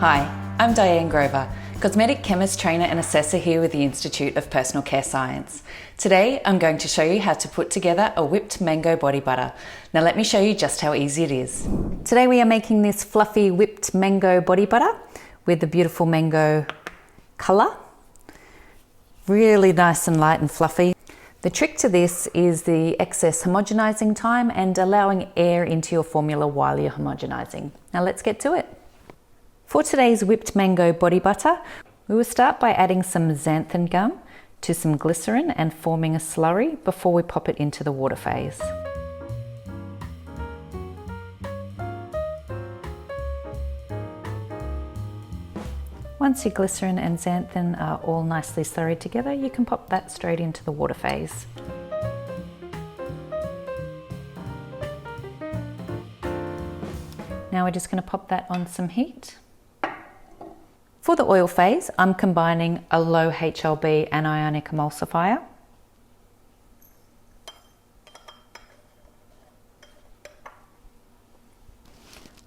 Hi, I'm Diane Grover, Cosmetic Chemist Trainer and Assessor here with the Institute of Personal Care Science. Today I'm going to show you how to put together a whipped mango body butter. Now let me show you just how easy it is. Today we are making this fluffy whipped mango body butter with the beautiful mango colour. Really nice and light and fluffy. The trick to this is the excess homogenizing time and allowing air into your formula while you're homogenizing. Now let's get to it. For today's whipped mango body butter, we will start by adding some xanthan gum to some glycerin and forming a slurry before we pop it into the water phase. Once your glycerin and xanthan are all nicely slurried together, you can pop that straight into the water phase. Now we're just going to pop that on some heat. For the oil phase, I'm combining a low HLB anionic emulsifier,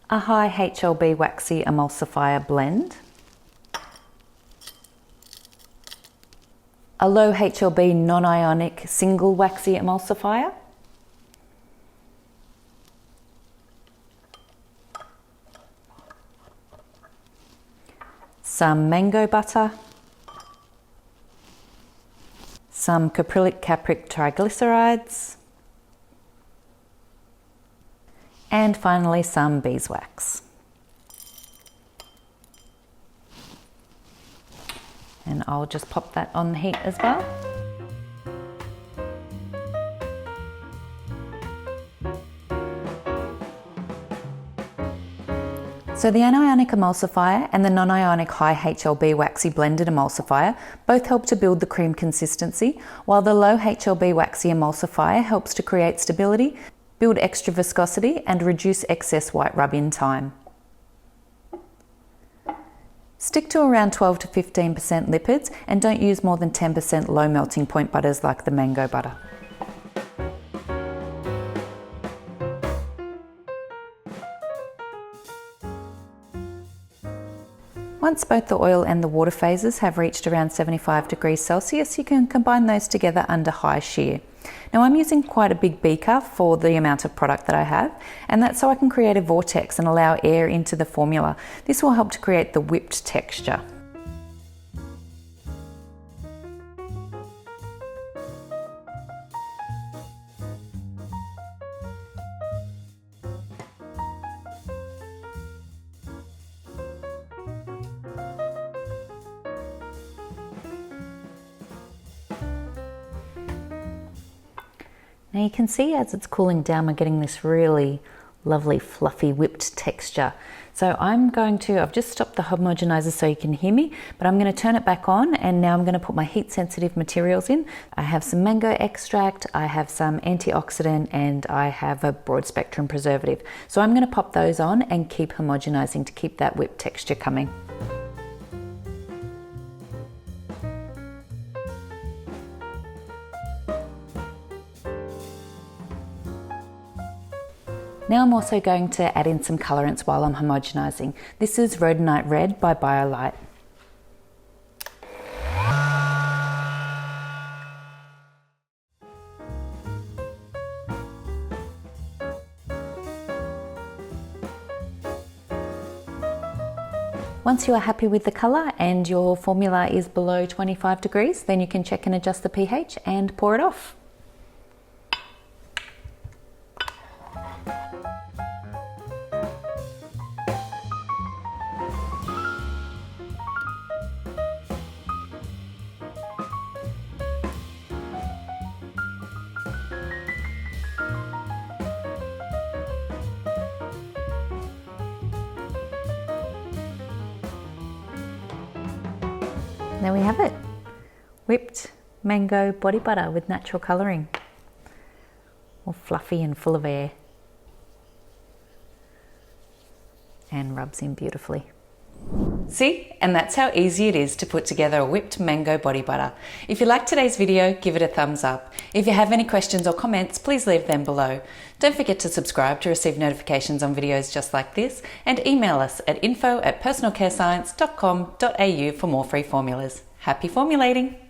a high HLB waxy emulsifier blend, a low HLB non-ionic single waxy emulsifier, some mango butter, some caprylic capric triglycerides, and finally some beeswax. And I'll just pop that on the heat as well. So the anionic emulsifier and the non-ionic high HLB waxy blended emulsifier both help to build the cream consistency, while the low HLB waxy emulsifier helps to create stability, build extra viscosity and reduce excess white rub-in time. Stick to around 12 to 15% lipids and don't use more than 10% low melting point butters like the mango butter. Once both the oil and the water phases have reached around 75 degrees Celsius, you can combine those together under high shear. Now I'm using quite a big beaker for the amount of product that I have, and that's so I can create a vortex and allow air into the formula. This will help to create the whipped texture. Now you can see as it's cooling down, we're getting this really lovely fluffy whipped texture. So I've just stopped the homogenizer so you can hear me, but I'm going to turn it back on, and now I'm going to put my heat sensitive materials in. I have some mango extract, I have some antioxidant, and I have a broad spectrum preservative. So I'm going to pop those on and keep homogenizing to keep that whipped texture coming. Now I'm also going to add in some colorants while I'm homogenizing. This is Rhodonite Red by BioLite. Once you are happy with the color and your formula is below 25 degrees, then you can check and adjust the pH and pour it off. There we have it, whipped mango body butter with natural colouring, all fluffy and full of air, and rubs in beautifully. See? And that's how easy it is to put together a whipped mango body butter. If you liked today's video, give it a thumbs up. If you have any questions or comments, please leave them below. Don't forget to subscribe to receive notifications on videos just like this, and email us at info@personalcarescience.com.au for more free formulas. Happy formulating!